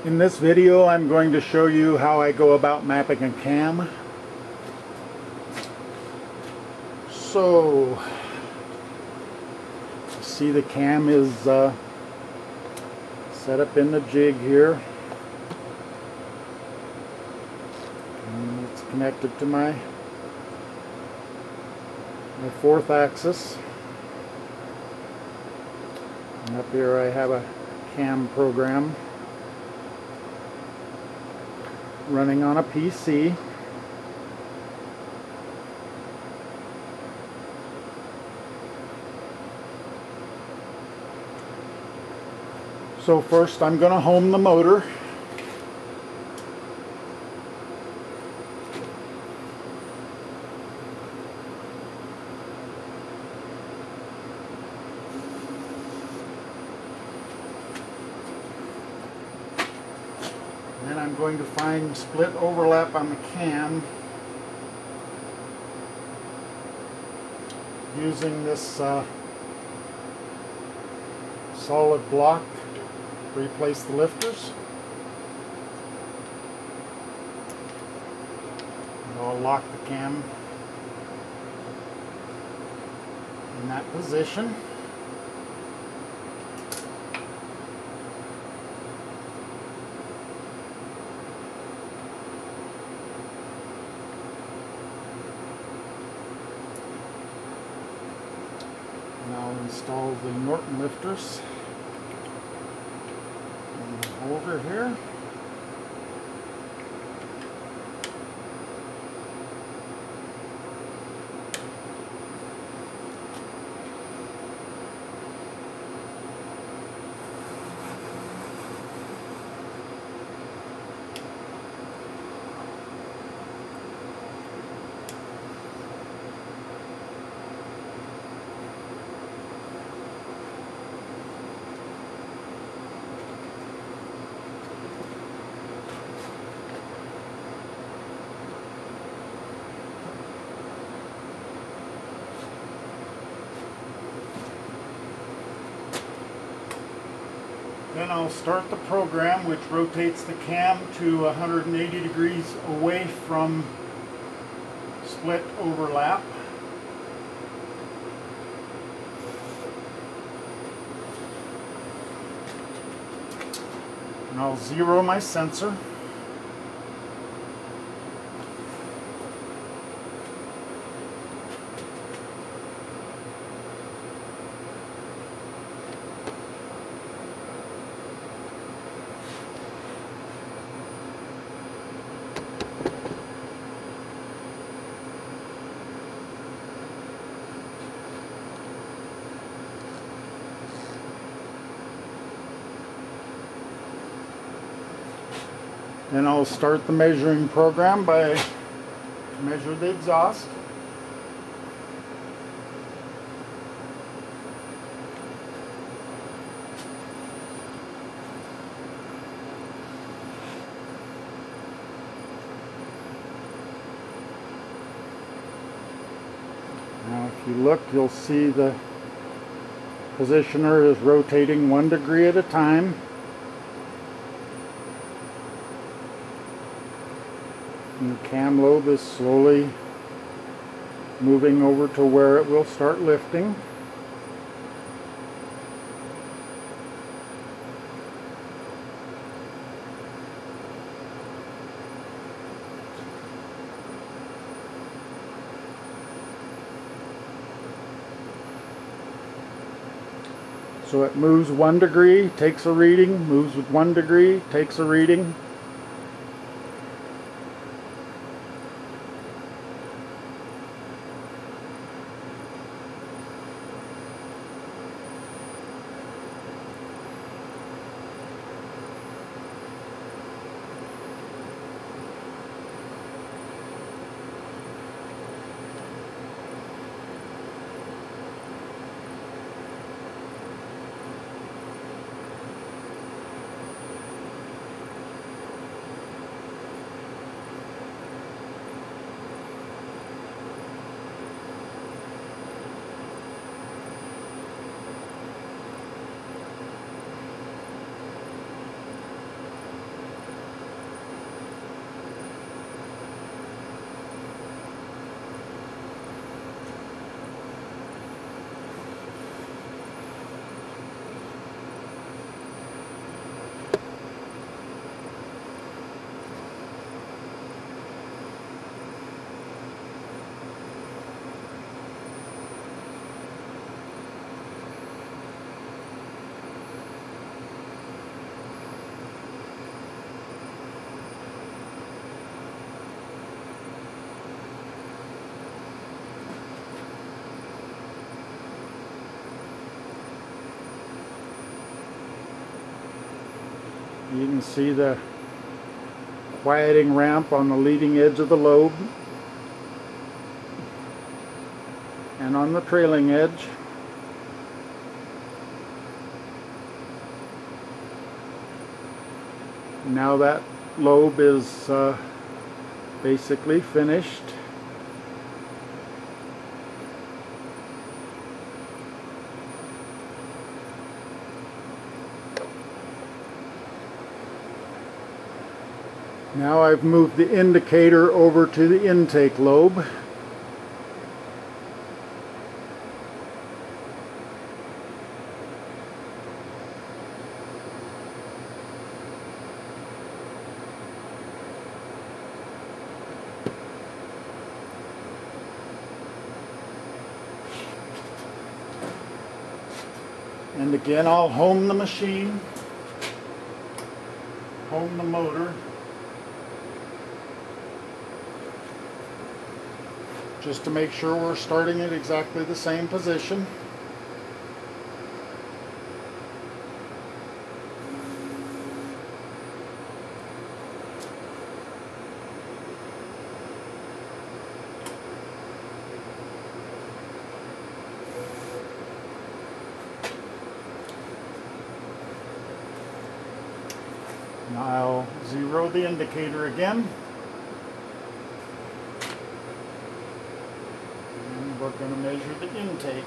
In this video, I'm going to show you how I go about mapping a cam. So, see, the cam is set up in the jig here. And it's connected to my fourth axis. And up here I have a cam program running on a PC. So first I'm going to home the motor. Then I'm going to find split overlap on the cam using this solid block to replace the lifters. And I'll lock the cam in that position. Now install the Norton lifters and the holder here. Then I'll start the program, which rotates the cam to 180 degrees away from split overlap. And I'll zero my sensor. Then I'll start the measuring program by measure the exhaust. Now if you look, you'll see the positioner is rotating 1 degree at a time. And the cam lobe is slowly moving over to where it will start lifting. So it moves 1 degree, takes a reading, moves with 1 degree, takes a reading. You can see the quieting ramp on the leading edge of the lobe and on the trailing edge. Now that lobe is basically finished. Now I've moved the indicator over to the intake lobe. And again, I'll home the machine, home the motor, just to make sure we're starting at exactly the same position. Now I'll zero the indicator again. And we're going to measure the intake.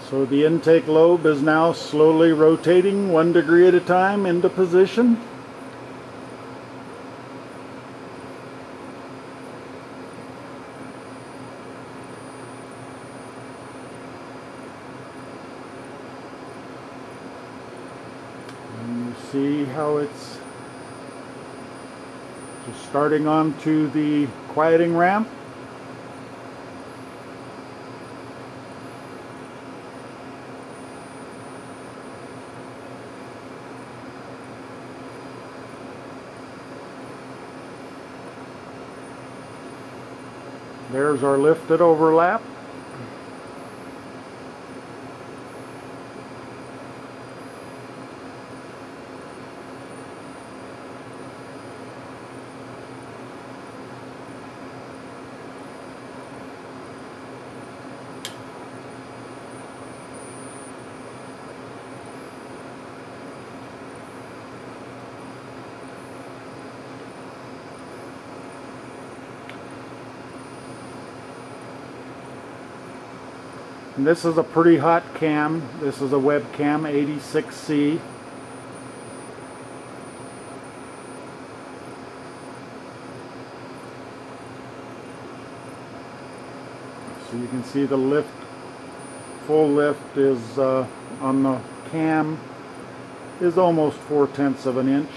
So the intake lobe is now slowly rotating 1 degree at a time into position. And you see how it's just starting onto the quieting ramp. There's our lifted overlap. And this is a pretty hot cam. This is a webcam 86C. So you can see the lift, full lift is on the cam is almost 4/10 of an inch.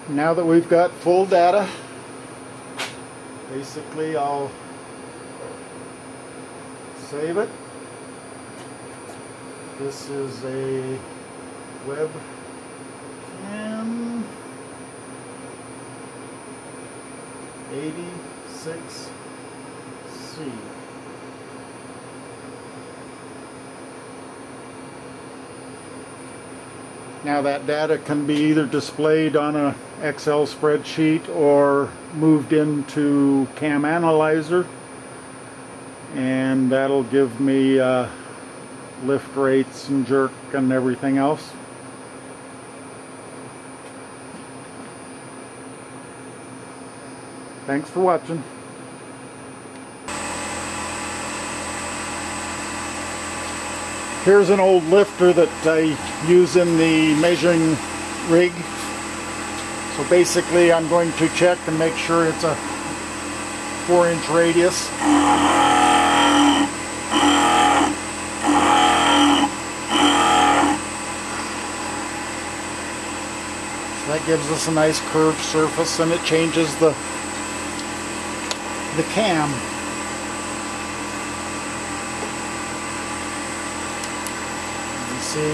Now that we've got full data, basically I'll save it. This is a webcam 86C. Now that data can be either displayed on a Excel spreadsheet or moved into Cam Analyzer, and that'll give me lift rates and jerk and everything else. Thanks for watching. Here's an old lifter that I use in the measuring rig. So basically I'm going to check and make sure it's a 4-inch radius. So that gives us a nice curved surface, and it changes the cam. You see,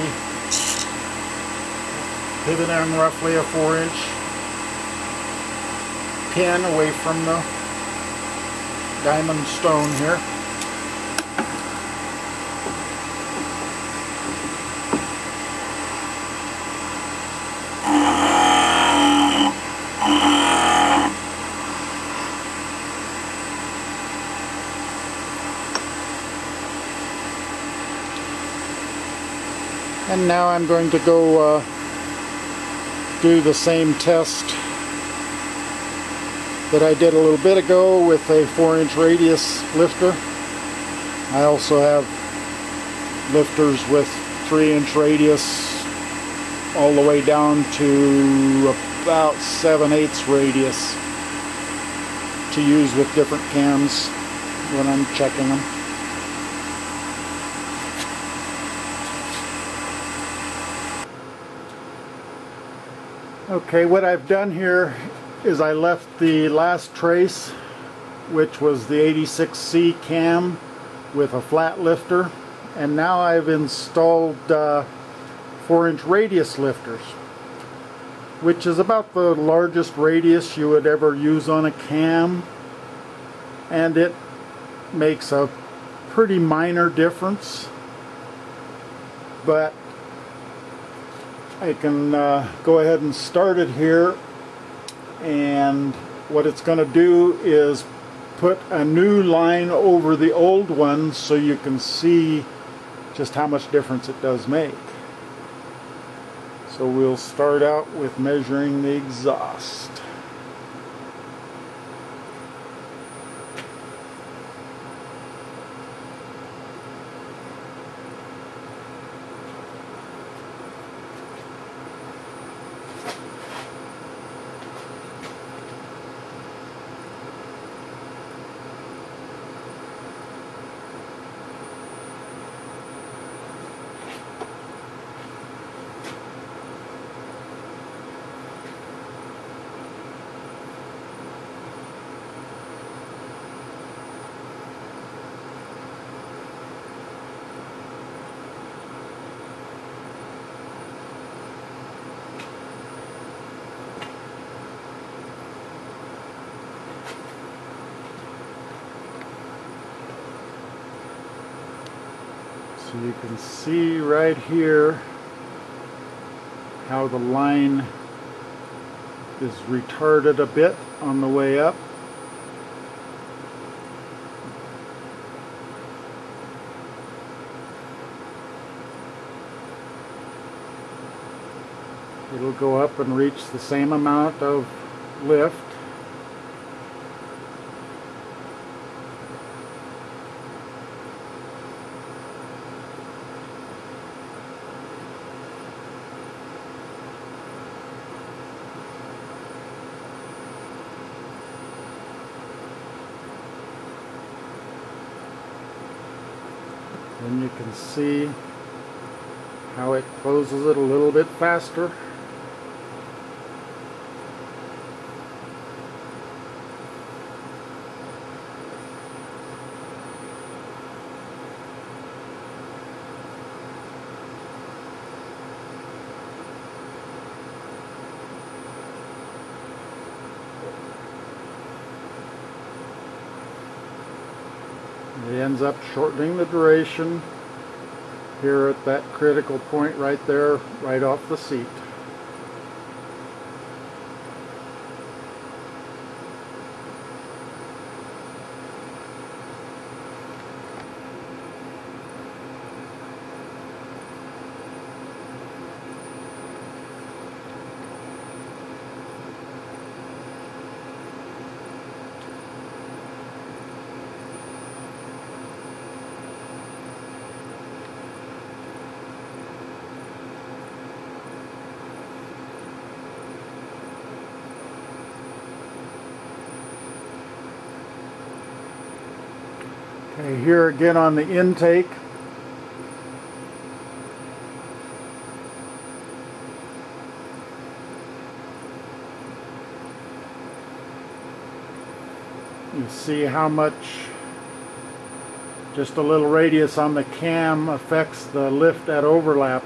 pivoting roughly a 4-inch pin away from the diamond stone here. And now I'm going to go do the same test that I did a little bit ago with a 4-inch radius lifter. I also have lifters with 3-inch radius all the way down to about 7/8 radius to use with different cams when I'm checking them. Okay, what I've done here is I left the last trace, which was the 86C cam with a flat lifter, and now I've installed 4-inch radius lifters, which is about the largest radius you would ever use on a cam, and it makes a pretty minor difference, but I can go ahead and start it here, and what it's going to do is put a new line over the old one so you can see just how much difference it does make. So we'll start out with measuring the exhaust. So you can see right here how the line is retarded a bit on the way up. It'll go up and reach the same amount of lift. And you can see how it closes it a little bit faster. It ends up shortening the duration here at that critical point right there, right off the seat. Okay, here again on the intake. You see how much just a little radius on the cam affects the lift at overlap.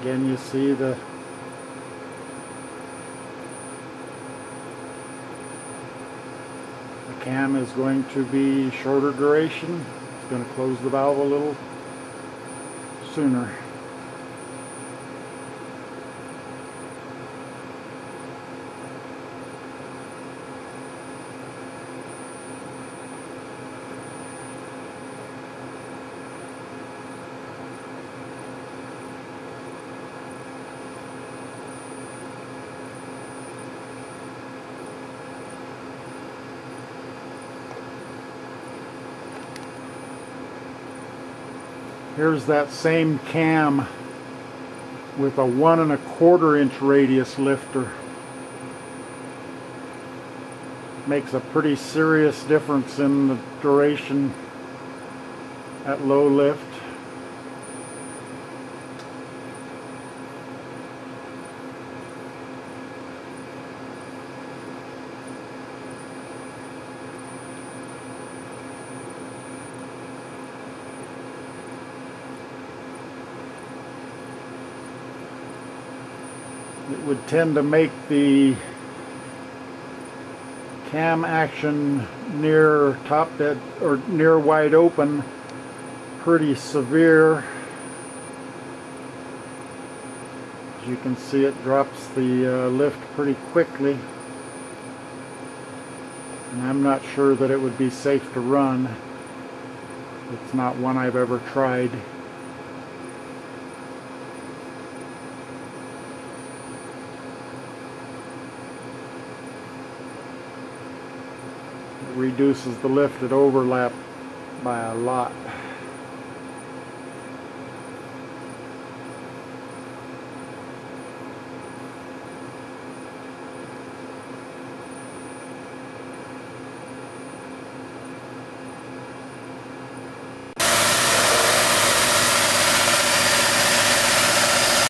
Again, you see the cam is going to be shorter duration. It's going to close the valve a little sooner. Here's that same cam with a 1 1/4 inch radius lifter. Makes a pretty serious difference in the duration at low lift. It would tend to make the cam action near top dead or near wide open pretty severe. As you can see, it drops the lift pretty quickly, and I'm not sure that it would be safe to run. It's not one I've ever tried. Reduces the lift at overlap by a lot.